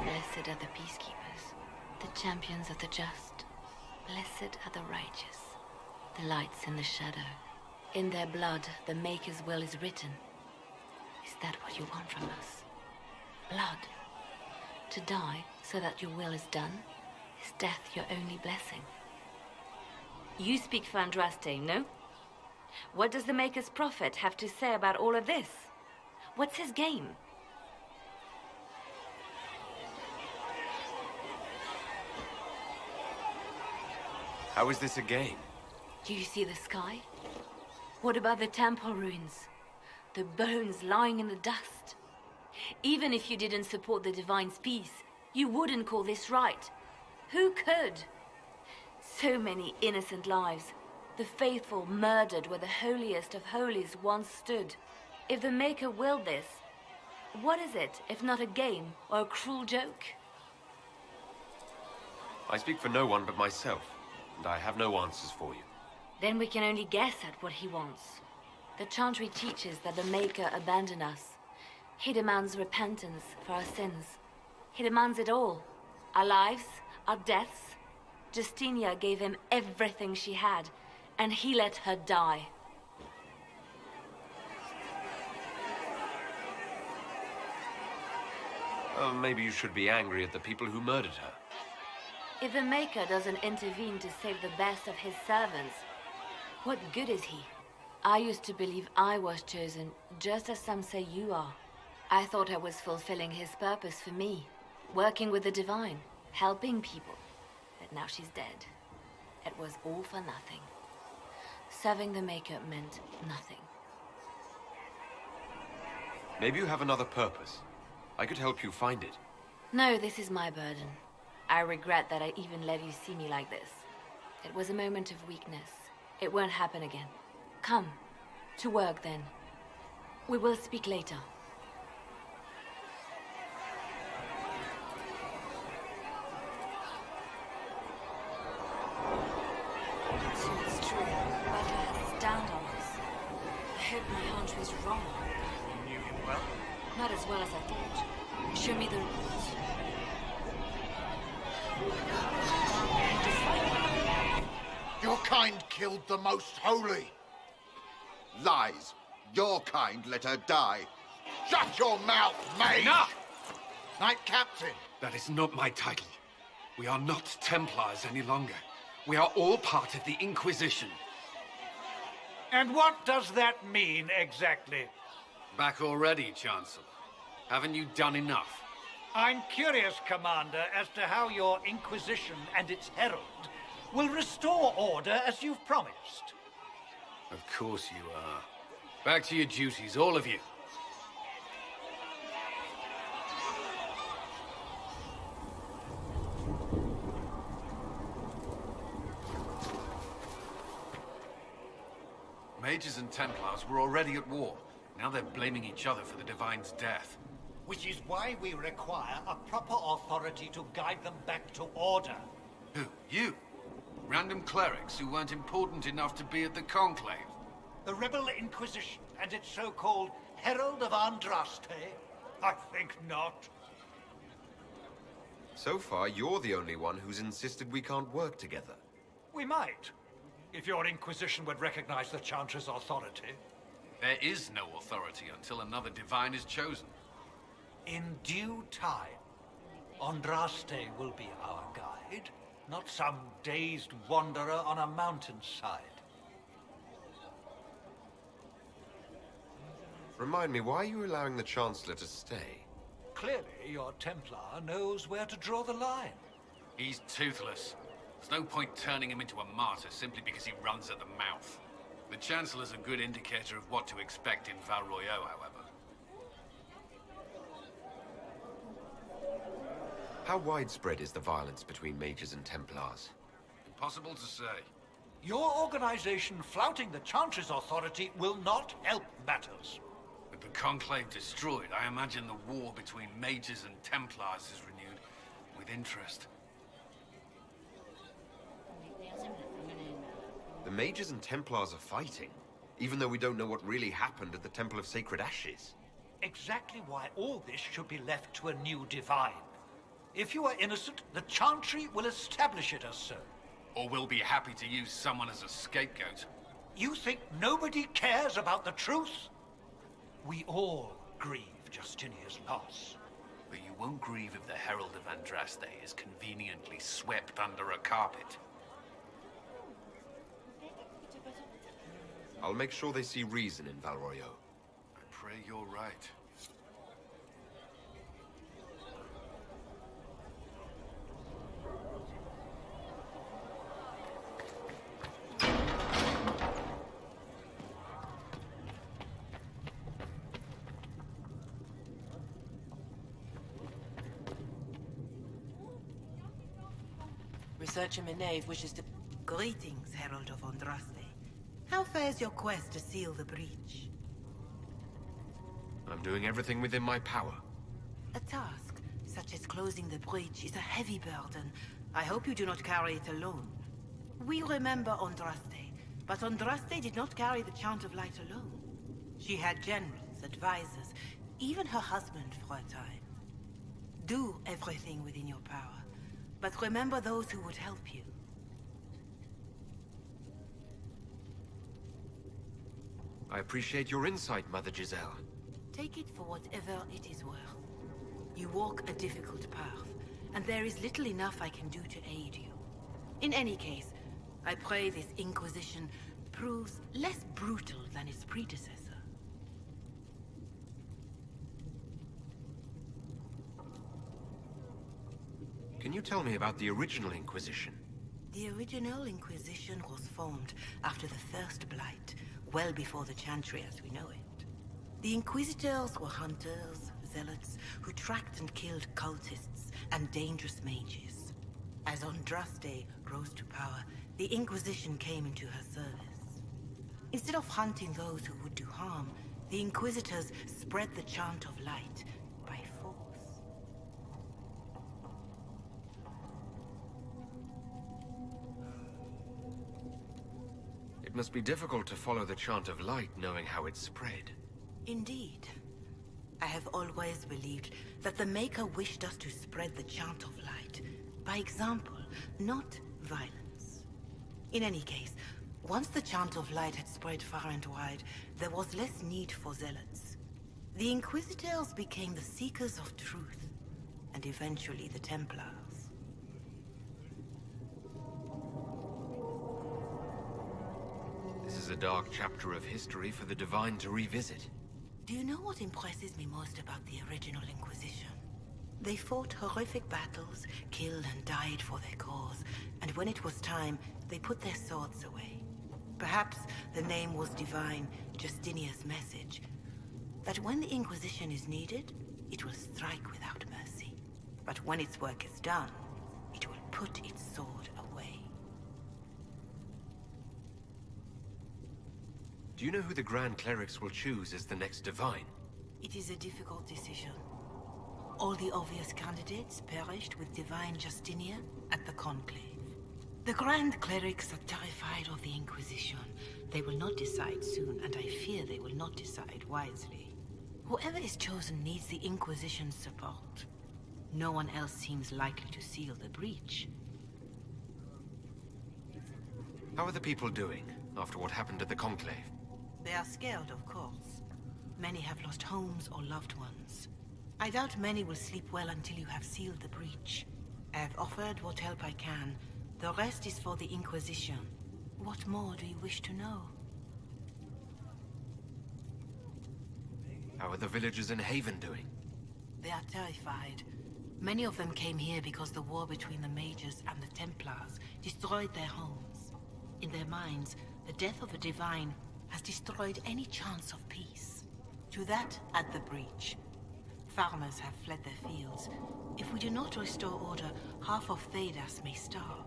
Blessed are the peacekeepers, the champions of the just. Blessed are the righteous, the lights in the shadow. In their blood, the Maker's will is written. Is that what you want from us? Blood? To die so that your will is done? Is death your only blessing? You speak for Andraste, no? What does the Maker's prophet have to say about all of this? What's his game? How is this a game? Do you see the sky? What about the temple ruins? The bones lying in the dust? Even if you didn't support the Divine's peace, you wouldn't call this right. Who could? So many innocent lives. The faithful murdered where the holiest of holies once stood. If the Maker willed this, what is it if not a game or a cruel joke? I speak for no one but myself, and I have no answers for you. Then we can only guess at what he wants. The Chantry teaches that the Maker abandoned us. He demands repentance for our sins. He demands it all. Our lives, our deaths. Justinia gave him everything she had, and he let her die. Maybe you should be angry at the people who murdered her. If the Maker doesn't intervene to save the best of his servants, what good is he? I used to believe I was chosen, just as some say you are. I thought I was fulfilling his purpose for me, working with the Divine, helping people. But now she's dead. It was all for nothing. Serving the Maker meant nothing. Maybe you have another purpose. I could help you find it. No, this is my burden. I regret that I even let you see me like this. It was a moment of weakness. It won't happen again. Come, to work then. We will speak later. So it's true. Butler has stand on us. I hope my hunch was wrong. You knew him well? Not as well as I thought. Show me the reports. Your kind killed the most holy. Lies. Your kind let her die. Shut your mouth, mate! Enough! Knight Captain. That is not my title. We are not Templars any longer. We are all part of the Inquisition. And what does that mean, exactly? Back already, Chancellor. Haven't you done enough? I'm curious, Commander, as to how your Inquisition and its herald will restore order as you've promised. Of course you are. Back to your duties, all of you. Mages and Templars were already at war. Now they're blaming each other for the Divine's death. Which is why we require a proper authority to guide them back to order. Who? You? Random clerics who weren't important enough to be at the Conclave? The Rebel Inquisition and its so-called Herald of Andraste? I think not. So far, you're the only one who's insisted we can't work together. We might, if your Inquisition would recognize the Chantry's authority. There is no authority until another divine is chosen. In due time, Andraste will be our guide, not some dazed wanderer on a mountainside. Remind me, why are you allowing the Chancellor to stay? Clearly, your Templar knows where to draw the line. He's toothless. There's no point turning him into a martyr simply because he runs at the mouth. The Chancellor's a good indicator of what to expect in Val Royeaux, however. How widespread is the violence between mages and Templars? Impossible to say. Your organization flouting the Chantry's authority will not help matters. With the Conclave destroyed, I imagine the war between mages and Templars is renewed with interest. The mages and Templars are fighting, even though we don't know what really happened at the Temple of Sacred Ashes. Exactly why all this should be left to a new divine. If you are innocent, the Chantry will establish it as so. Or we'll be happy to use someone as a scapegoat. You think nobody cares about the truth? We all grieve Justinia's loss. But you won't grieve if the Herald of Andraste is conveniently swept under a carpet. I'll make sure they see reason in Val Royeaux. I pray you're right. Researcher Menave wishes to... Greetings, Herald of Andraste. How fares your quest to seal the breach? I'm doing everything within my power. A task, such as closing the breach, is a heavy burden. I hope you do not carry it alone. We remember Andraste, but Andraste did not carry the Chant of Light alone. She had generals, advisors, even her husband for a time. Do everything within your power, but remember those who would help you. I appreciate your insight, Mother Giselle. Take it for whatever it is worth. You walk a difficult path, and there is little enough I can do to aid you. In any case, I pray this Inquisition proves less brutal than its predecessor. Can you tell me about the original Inquisition? The original Inquisition was formed after the First Blight, well before the Chantry as we know it. The Inquisitors were hunters, zealots, who tracked and killed cultists and dangerous mages. As Andraste rose to power, the Inquisition came into her service. Instead of hunting those who would do harm, the Inquisitors spread the Chant of Light by force. It must be difficult to follow the Chant of Light knowing how it's spread. Indeed. I have always believed that the Maker wished us to spread the Chant of Light by example, not violence. In any case, once the Chant of Light had spread far and wide, there was less need for zealots. The Inquisitors became the seekers of truth, and eventually the Templars. This is a dark chapter of history for the Divine to revisit. Do you know what impresses me most about the original Inquisition? They fought horrific battles, killed and died for their cause, and when it was time, they put their swords away. Perhaps the name was divine, Justinia's message, that when the Inquisition is needed, it will strike without mercy. But when its work is done, it will put its sword away. Do you know who the Grand Clerics will choose as the next Divine? It is a difficult decision. All the obvious candidates perished with Divine Justinia at the Conclave. The Grand Clerics are terrified of the Inquisition. They will not decide soon, and I fear they will not decide wisely. Whoever is chosen needs the Inquisition's support. No one else seems likely to seal the breach. How are the people doing after what happened at the Conclave? They are scared, of course. Many have lost homes or loved ones. I doubt many will sleep well until you have sealed the breach. I have offered what help I can. The rest is for the Inquisition. What more do you wish to know? How are the villagers in Haven doing? They are terrified. Many of them came here because the war between the Mages and the Templars destroyed their homes. In their minds, the death of a divine has destroyed any chance of peace. To that, add the breach. Farmers have fled their fields. If we do not restore order, half of Thedas may starve.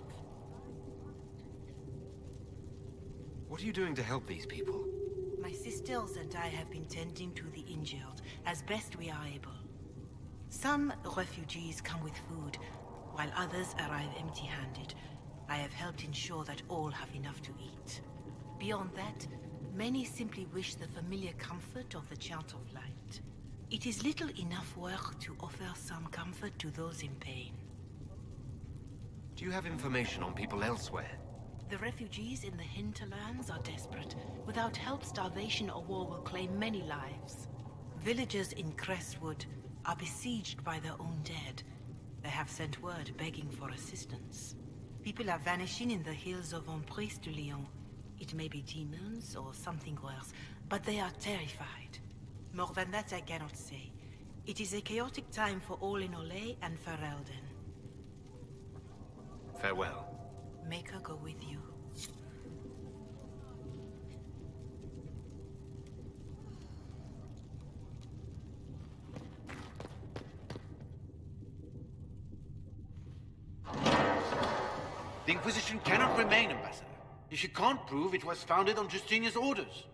What are you doing to help these people? My sisters and I have been tending to the injured as best we are able. Some refugees come with food, while others arrive empty-handed. I have helped ensure that all have enough to eat. Beyond that, many simply wish the familiar comfort of the Chant of Light. It is little enough work to offer some comfort to those in pain. Do you have information on people elsewhere? The refugees in the hinterlands are desperate. Without help, starvation or war will claim many lives. Villagers in Crestwood are besieged by their own dead. They have sent word begging for assistance. People are vanishing in the hills of Emprise de Lyon. It may be demons or something worse, but they are terrified. More than that I cannot say. It is a chaotic time for all in Olay and Ferelden. Farewell. Make her go with you. The Inquisition cannot remain, Ambassador, if you can't prove it was founded on Justinia's orders.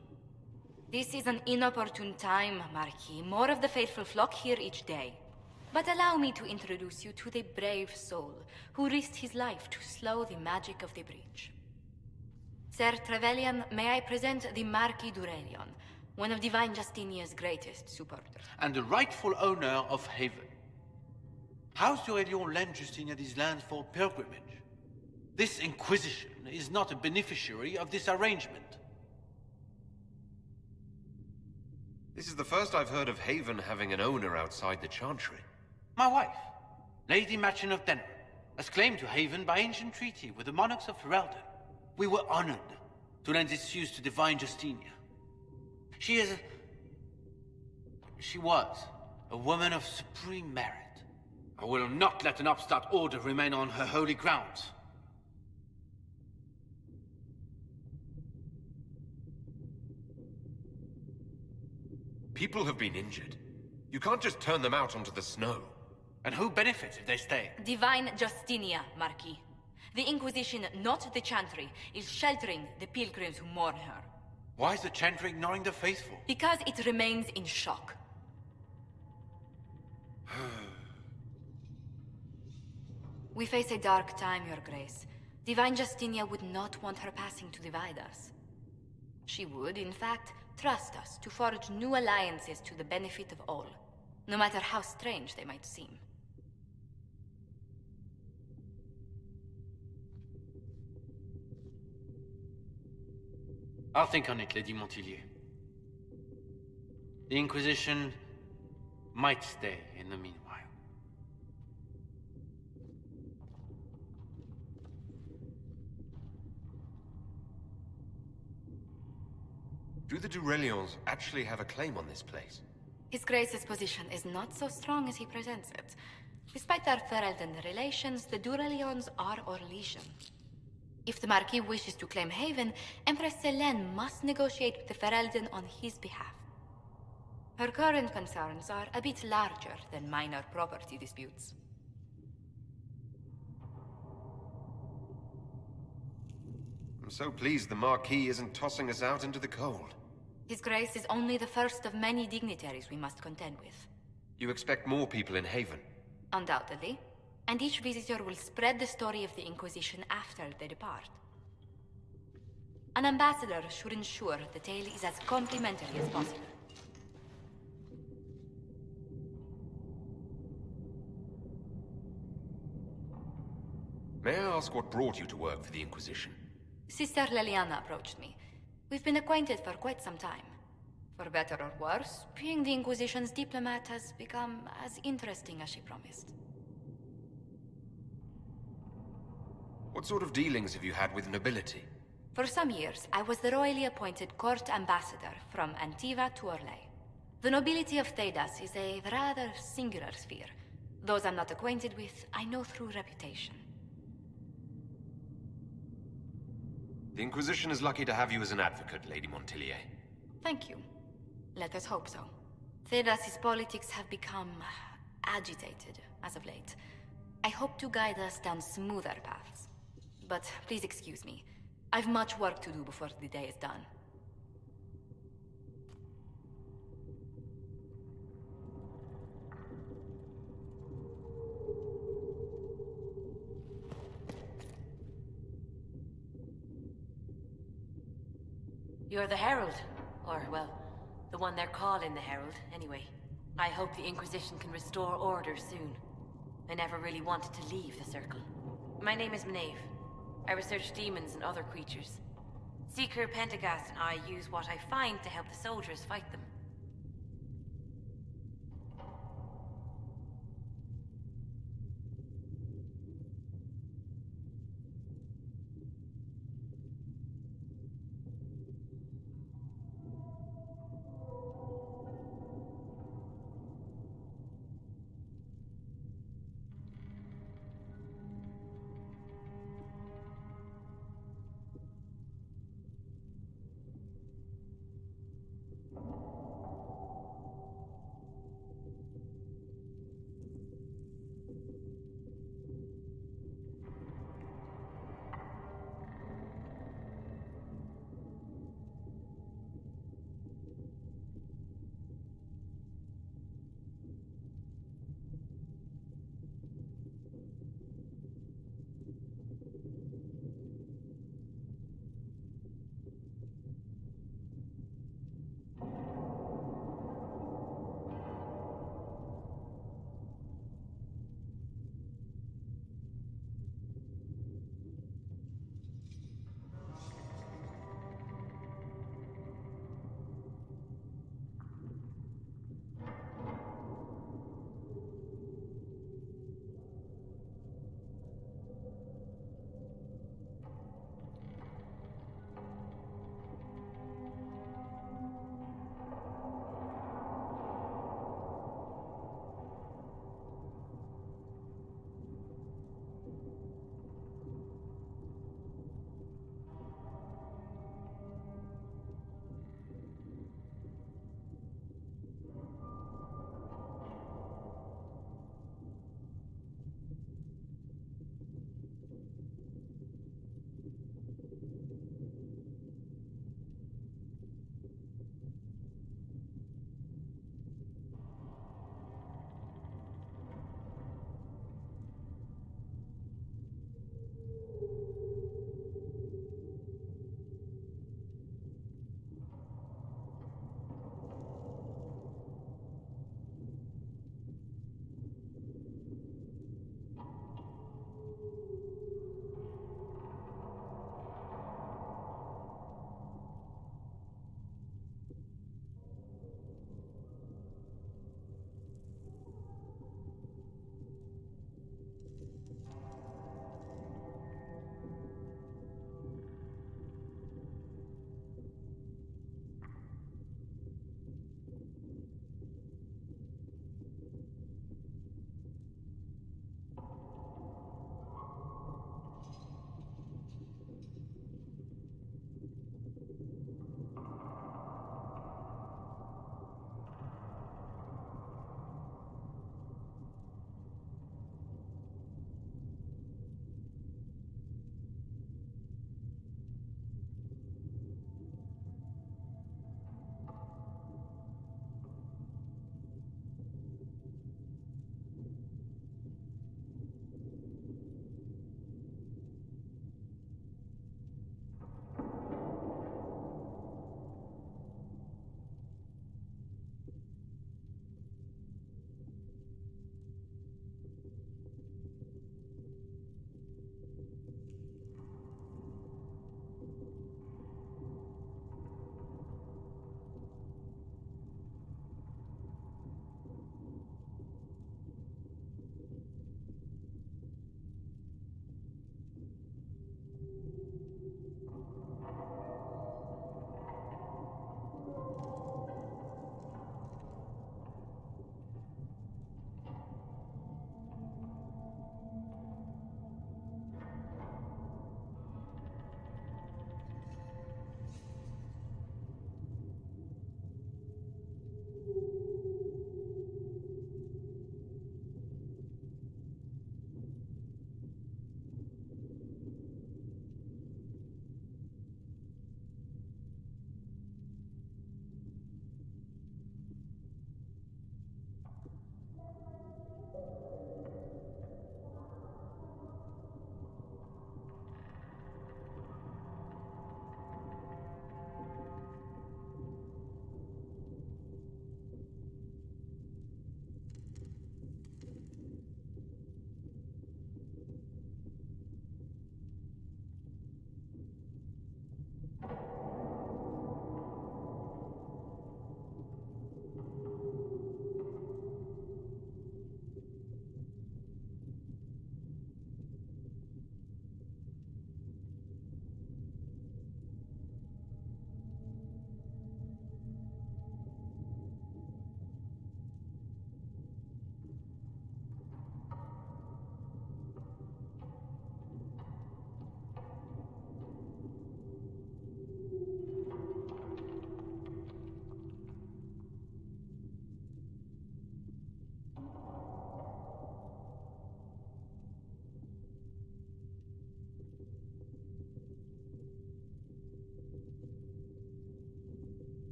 This is an inopportune time, Marquis. More of the faithful flock here each day. But allow me to introduce you to the brave soul who risked his life to slow the magic of the breach. Sir Trevelyan, may I present the Marquis d'Aurelion, one of Divine Justinia's greatest supporters. And the rightful owner of Haven. House d'Aurelion lent Justinia these lands for pilgrimage. This Inquisition is not a beneficiary of this arrangement. This is the first I've heard of Haven having an owner outside the Chantry. My wife, Lady Machin of Denver, has claimed to Haven by ancient treaty with the monarchs of Ferelden. We were honored to lend its use to Divine Justinia. She was a woman of supreme merit. I will not let an upstart order remain on her holy grounds. People have been injured. You can't just turn them out onto the snow. And who benefits if they stay? Divine Justinia, Marquis. The Inquisition, not the Chantry, is sheltering the pilgrims who mourn her. Why is the Chantry ignoring the faithful? Because it remains in shock. We face a dark time, Your Grace. Divine Justinia would not want her passing to divide us. She would, in fact, trust us to forge new alliances to the benefit of all, no matter how strange they might seem. I'll think on it, Lady Montillier. The Inquisition might stay in the meanwhile. Do the d'Aurelions actually have a claim on this place? His Grace's position is not so strong as he presents it. Despite our Ferelden relations, the d'Aurelions are Orlesian. If the Marquis wishes to claim Haven, Empress Selene must negotiate with the Ferelden on his behalf. Her current concerns are a bit larger than minor property disputes. I'm so pleased the Marquis isn't tossing us out into the cold. His Grace is only the first of many dignitaries we must contend with. You expect more people in Haven? Undoubtedly. And each visitor will spread the story of the Inquisition after they depart. An ambassador should ensure the tale is as complimentary as possible. . ' May I ask what brought you to work for the Inquisition? Sister Leliana approached me. We've been acquainted for quite some time. For better or worse, being the Inquisition's diplomat has become as interesting as she promised. What sort of dealings have you had with nobility? For some years, I was the royally appointed court ambassador from Antiva to Orlais. The nobility of Thedas is a rather singular sphere. Those I'm not acquainted with, I know through reputation. The Inquisition is lucky to have you as an advocate, Lady Montillier. Thank you. Let us hope so. Thedas's politics have become agitated as of late. I hope to guide us down smoother paths. But please excuse me. I've much work to do before the day is done. You're the Herald. Or, well, the one they're calling the Herald, anyway. I hope the Inquisition can restore order soon. I never really wanted to leave the Circle. My name is Maeve. I research demons and other creatures. Seeker, Pentagast, and I use what I find to help the soldiers fight them.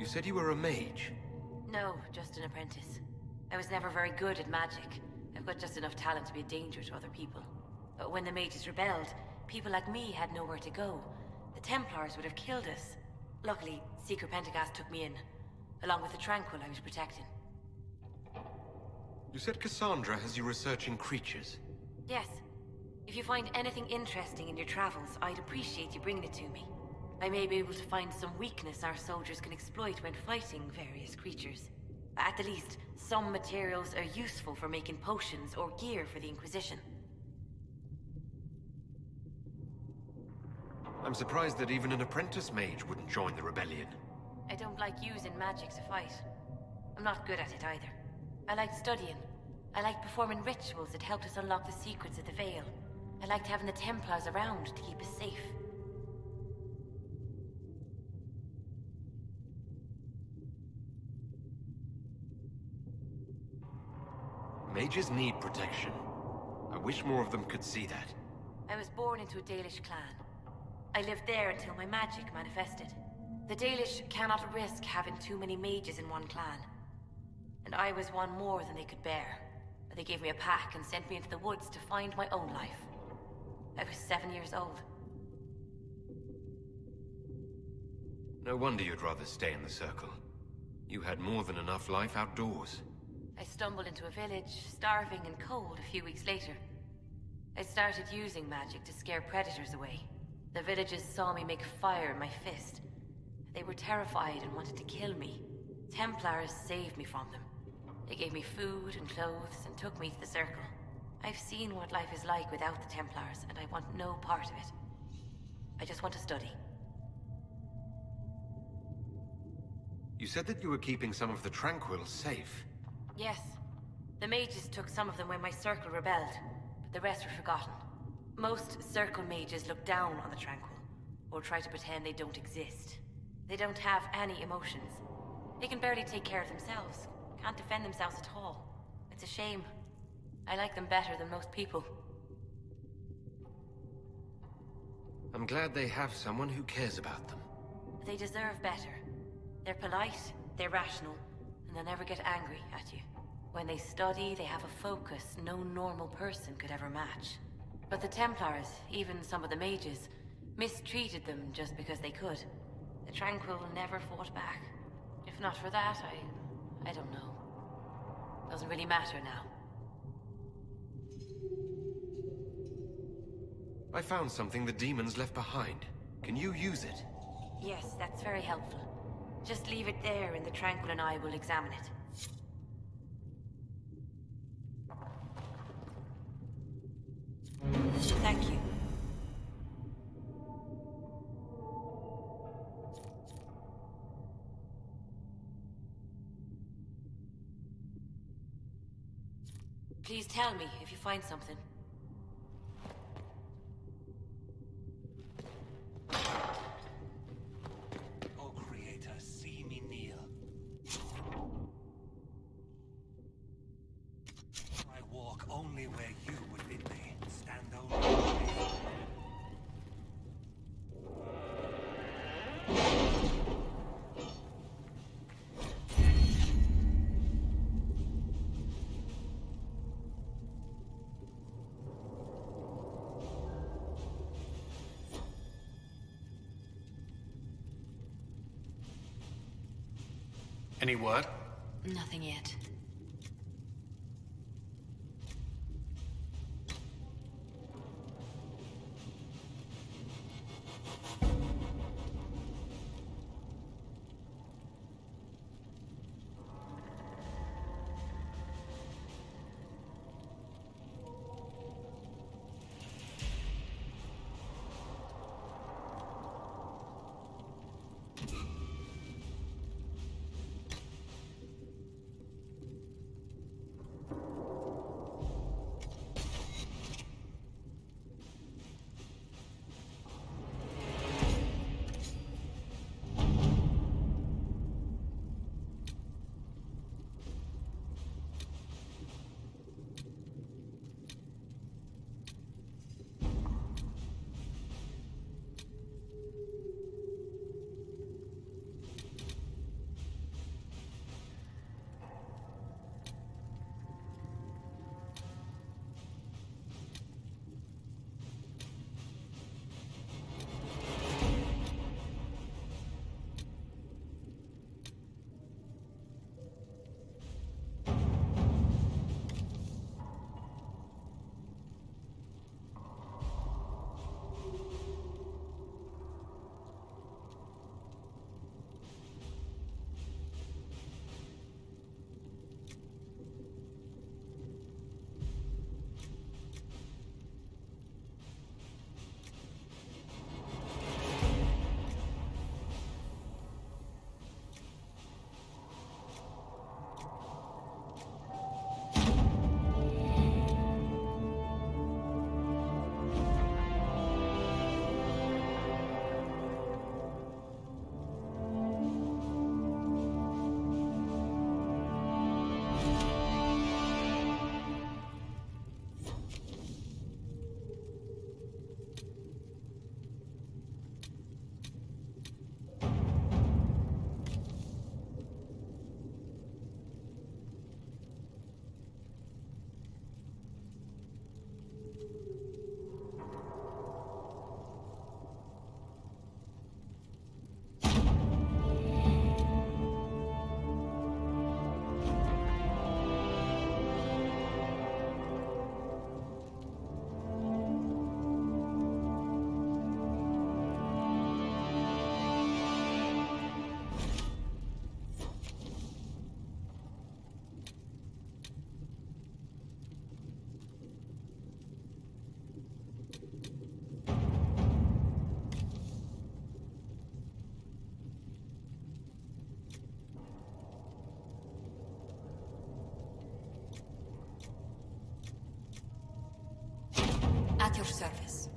You said you were a mage. No, just an apprentice. I was never very good at magic. I've got just enough talent to be a danger to other people. But when the mages rebelled, people like me had nowhere to go. The Templars would have killed us. Luckily, Secret Pentagast took me in, along with the Tranquil I was protecting. You said Cassandra has you researching creatures. Yes. If you find anything interesting in your travels, I'd appreciate you bringing it to me. I may be able to find some weakness our soldiers can exploit when fighting various creatures. At the least, some materials are useful for making potions or gear for the Inquisition. I'm surprised that even an apprentice mage wouldn't join the rebellion. I don't like using magic to fight. I'm not good at it either. I like studying. I like performing rituals that helped us unlock the secrets of the Veil. I liked having the Templars around to keep us safe. Mages need protection. I wish more of them could see that. I was born into a Dalish clan. I lived there until my magic manifested. The Dalish cannot risk having too many mages in one clan. And I was one more than they could bear. They gave me a pack and sent me into the woods to find my own life. I was 7 years old. No wonder you'd rather stay in the circle. You had more than enough life outdoors. I stumbled into a village, starving and cold a few weeks later. I started using magic to scare predators away. The villagers saw me make fire in my fist. They were terrified and wanted to kill me. Templars saved me from them. They gave me food and clothes and took me to the circle. I've seen what life is like without the Templars, and I want no part of it. I just want to study. You said that you were keeping some of the Tranquils safe. Yes. The mages took some of them when my circle rebelled, but the rest were forgotten. Most circle mages look down on the Tranquil, or try to pretend they don't exist. They don't have any emotions. They can barely take care of themselves, can't defend themselves at all. It's a shame. I like them better than most people. I'm glad they have someone who cares about them. They deserve better. They're polite, they're rational, and they'll never get angry at you. When they study, they have a focus no normal person could ever match. But the Templars, even some of the mages, mistreated them just because they could. The Tranquil never fought back. If not for that, I don't know. Doesn't really matter now. I found something the demons left behind. Can you use it? Yes, that's very helpful. Just leave it there and the Tranquil and I will examine it. Thank you. Please tell me if you find something. O Creator, see me kneel. I walk only where you would bid me. Stand only with me. Any word? Nothing yet. your service.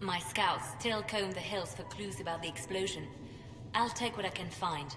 My scouts still comb the hills for clues about the explosion. I'll take what I can find.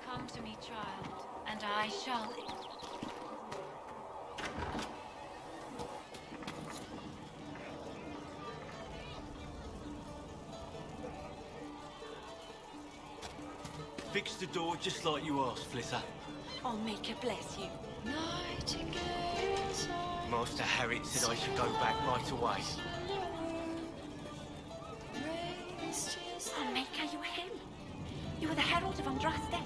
Come to me, child, and I shall... Fix the door just like you asked, Flitter. I'll make her bless you. Master Harriet said I should go back right away. I'll make her you him. You are the herald of Andraste.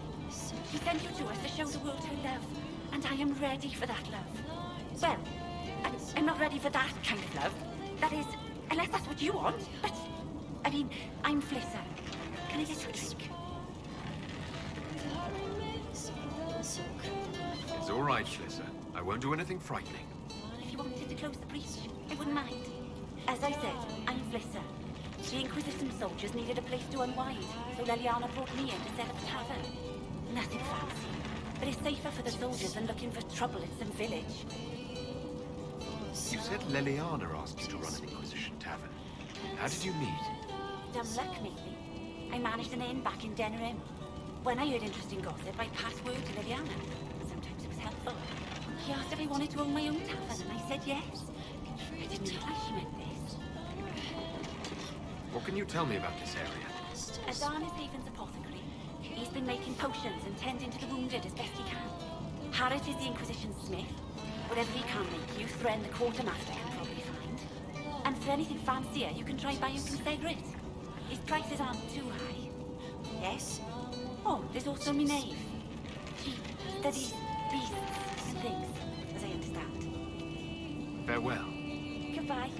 He sent you to us to show the world her love, and I am ready for that love. Well, I'm not ready for that kind of love. That is, unless that's what you want. But, I mean, I'm Flisser. Can I get you a drink? It's all right, Schlisser. I won't do anything frightening. If you wanted to close the breach, I wouldn't mind. As I said, I'm Flisser. The Inquisition soldiers needed a place to unwind, so Leliana brought me in to set up a tavern. Nothing fancy, but it's safer for the soldiers than looking for trouble in some village. You said Leliana asked you to run an Inquisition tavern. How did you meet? Dumb luck, maybe. I managed an inn back in Denerim. When I heard interesting gossip, I passed word to Leliana. Sometimes it was helpful. She asked if I wanted to own my own tavern, and I said yes. I didn't realize she meant this. What can you tell me about this area? Adan is Haven's apothecary. He's been making potions and tending to the wounded as best he can. Harriet is the Inquisition smith. Whatever he can make you, Thren the quartermaster can probably find. And for anything fancier, you can try buying from Segret. His prices aren't too high. Yes? Oh, there's also my knave. She studies beasts and things, as I understand. Farewell. Goodbye.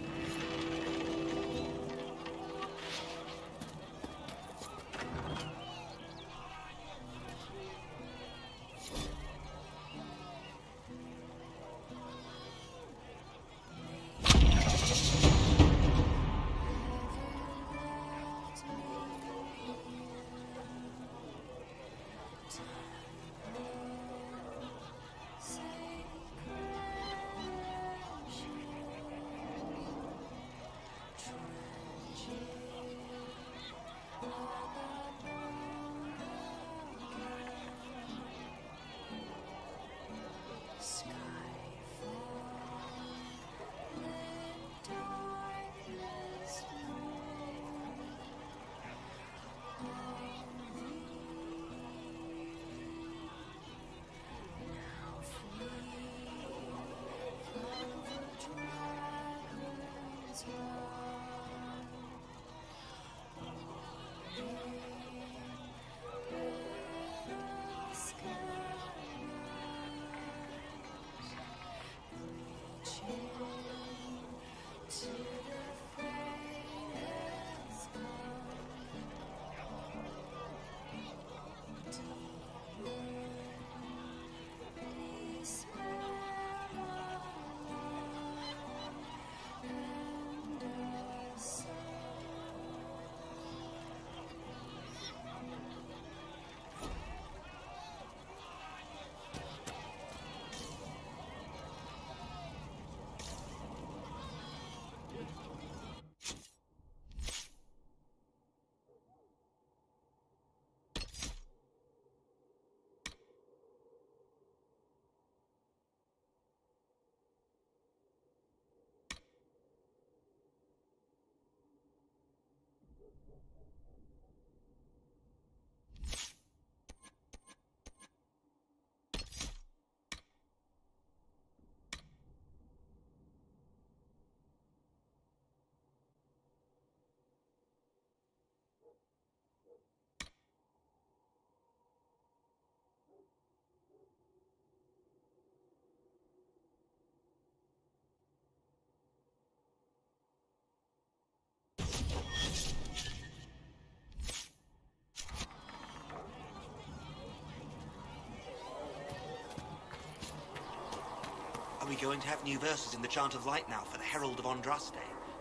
Are we going to have new verses in the Chant of Light now for the Herald of Andraste,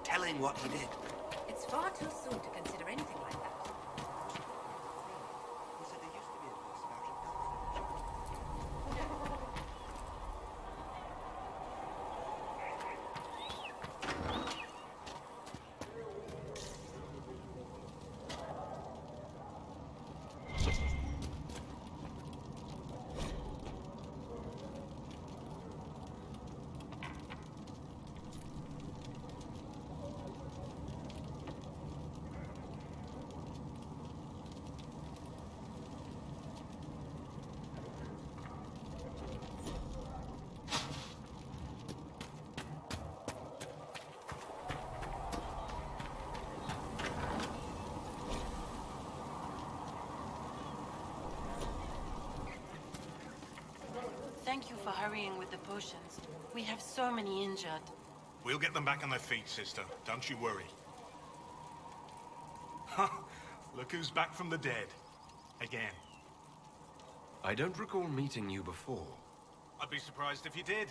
telling what he did? It's far too soon to consider anything like that. He said there used to be a verse about an elf. Thank you for hurrying with the potions. We have so many injured. We'll get them back on their feet, sister. Don't you worry. Look who's back from the dead. Again. I don't recall meeting you before. I'd be surprised if you did.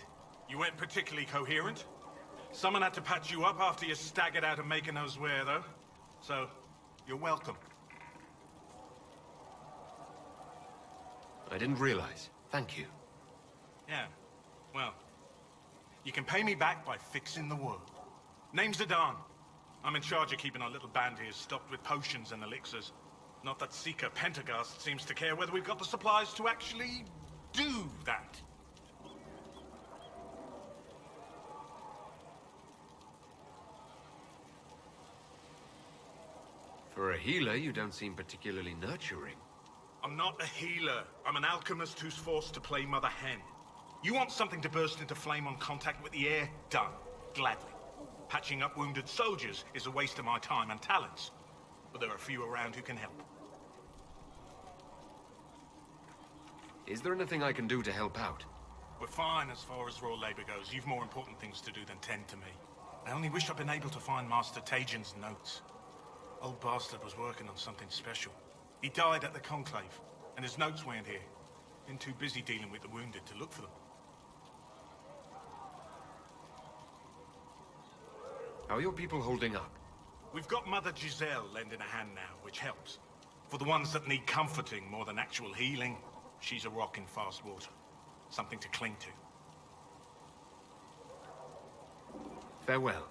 You weren't particularly coherent. Someone had to patch you up after you staggered out of making those wear, though. So, you're welcome. I didn't realize. Thank you. Yeah. Well, you can pay me back by fixing the world. Name's Zidane. I'm in charge of keeping our little band here stocked with potions and elixirs. Not that Seeker Pentagast seems to care whether we've got the supplies to actually do that. For a healer, you don't seem particularly nurturing. I'm not a healer. I'm an alchemist who's forced to play Mother Hen. You want something to burst into flame on contact with the air? Done. Gladly. Patching up wounded soldiers is a waste of my time and talents. But there are a few around who can help. Is there anything I can do to help out? We're fine as far as raw labor goes. You've more important things to do than tend to me. I only wish I'd been able to find Master Tajin's notes. Old bastard was working on something special. He died at the Conclave, and his notes weren't here. Been too busy dealing with the wounded to look for them. How are your people holding up? We've got Mother Giselle lending a hand now, which helps. For the ones that need comforting more than actual healing, she's a rock in fast water. Something to cling to. Farewell.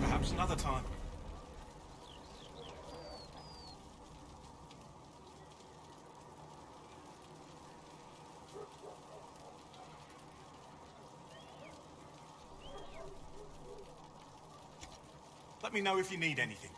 Perhaps another time. Let me know if you need anything.